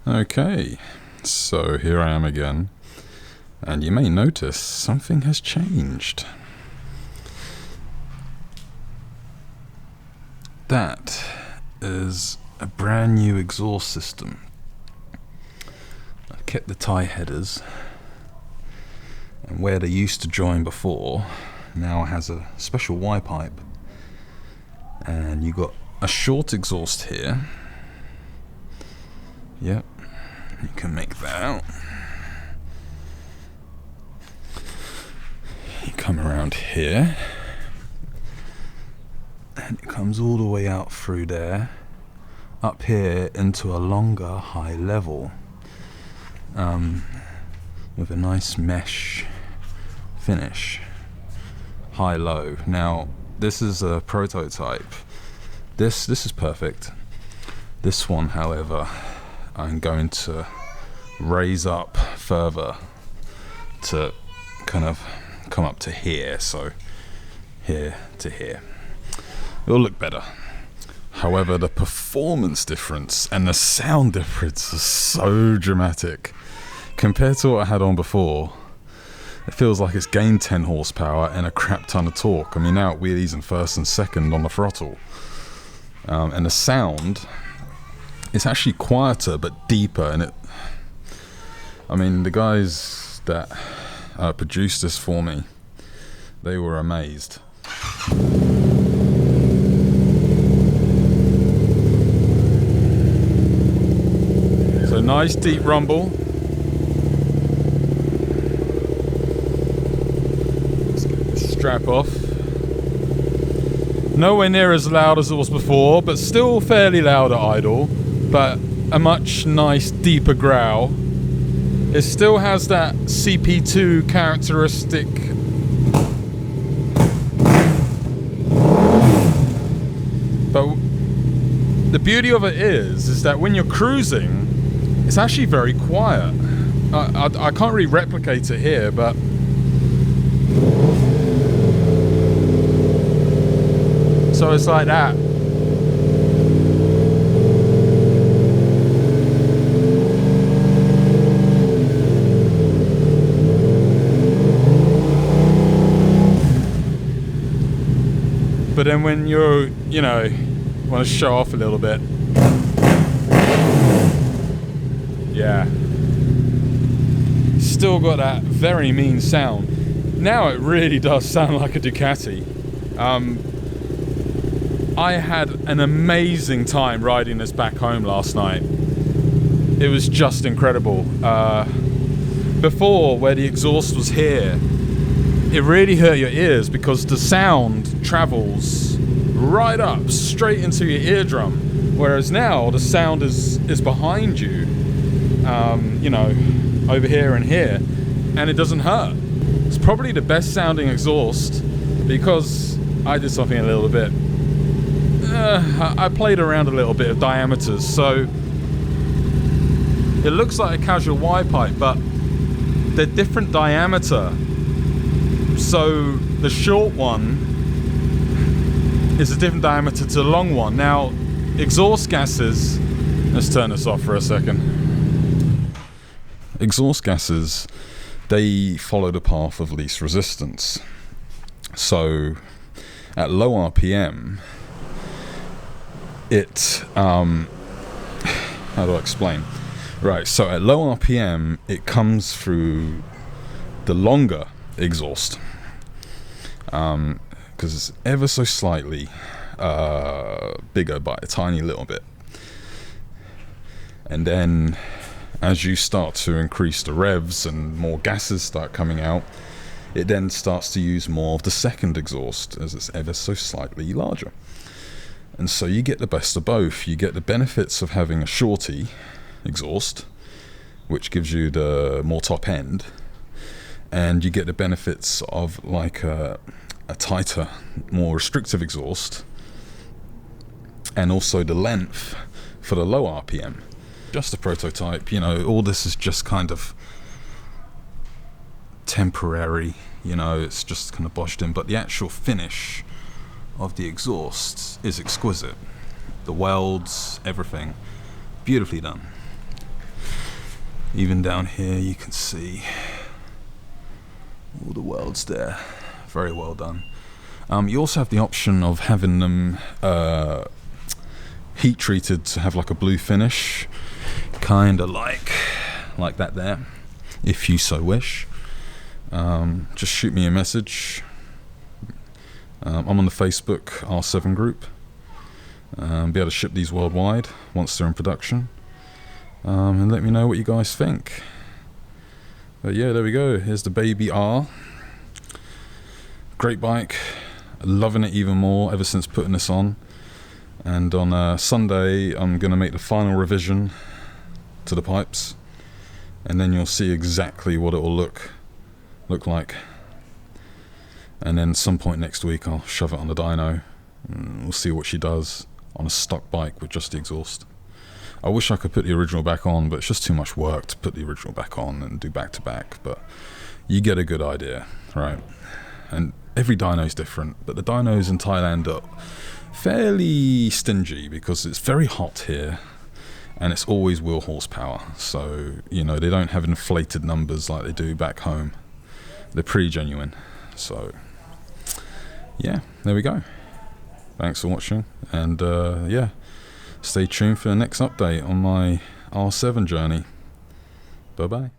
Okay, so here I am again, and you may notice something has changed. That is a brand new exhaust system. I kept the tie headers, and where they used to join before, now has a special Y pipe, and you got a short exhaust here. Yep. You can make that out. You come around here, and it comes all the way out through there, up here into a longer high level, with a nice mesh finish, high-low. Now, this is a prototype. This is perfect. This one, however, I'm going to raise up further to kind of come up to here, so here to here. It'll look better. However, the performance difference and the sound difference is so dramatic. Compared to what I had on before, it feels like it's gained 10 horsepower and a crap ton of torque. I mean, now it wheelies in first and second on the throttle. And the sound, it's actually quieter but deeper, and the guys that produced this for me, they were amazed. So nice deep rumble. Let's get this strap off. Nowhere near as loud as it was before, but still fairly loud at idle. But a much nice deeper growl. It still has that CP2 characteristic. But the beauty of it is that when you're cruising, it's actually very quiet. I can't really replicate it here, but so it's like that. But then when you're, want to show off a little bit. Yeah. Still got that very mean sound. Now it really does sound like a Ducati. I had an amazing time riding this back home last night. It was just incredible. Before, where the exhaust was here, it really hurt your ears because the sound travels right up, straight into your eardrum. Whereas now, the sound is behind you, over here and here, and it doesn't hurt. It's probably the best sounding exhaust because I did something a little bit. I played around a little bit of diameters, so it looks like a casual Y pipe, but they're different diameter. So the short one is a different diameter to the long one. Now, exhaust gases, let's turn this off for a second. Exhaust gases, they follow the path of least resistance. So at low RPM, how do I explain? Right, so at low RPM, it comes through the longer exhaust, because it's ever so slightly bigger by a tiny little bit. And then as you start to increase the revs and more gases start coming out, it then starts to use more of the second exhaust as it's ever so slightly larger. And so you get the best of both. You get the benefits of having a shorty exhaust, which gives you the more top end, and you get the benefits of like a tighter, more restrictive exhaust, and also the length for the low RPM. Just a prototype, all this is just kind of temporary, it's just kind of boshed in, but the actual finish of the exhaust is exquisite. The welds, everything, beautifully done. Even down here you can see all the welds there. Very well done. You also have the option of having them heat treated to have like a blue finish, kind of like that there, if you so wish. Just shoot me a message. I'm on the Facebook R7 group. Be able to ship these worldwide once they're in production. And let me know what you guys think. But yeah, there we go. Here's the baby R. Great bike. Loving it even more ever since putting this on. And on Sunday I'm going to make the final revision to the pipes, and then you'll see exactly what it will look like. And then some point next week I'll shove it on the dyno and we'll see what she does on a stock bike with just the exhaust. I wish I could put the original back on, but it's just too much work to put the original back on and do back to back, but you get a good idea, right? And every dyno is different, but the dynos in Thailand are fairly stingy because it's very hot here and it's always wheel horsepower, so you know, they don't have inflated numbers like they do back home. They're pretty genuine. So yeah, there we go. Thanks for watching, and yeah, stay tuned for the next update on my R7 journey. Bye bye.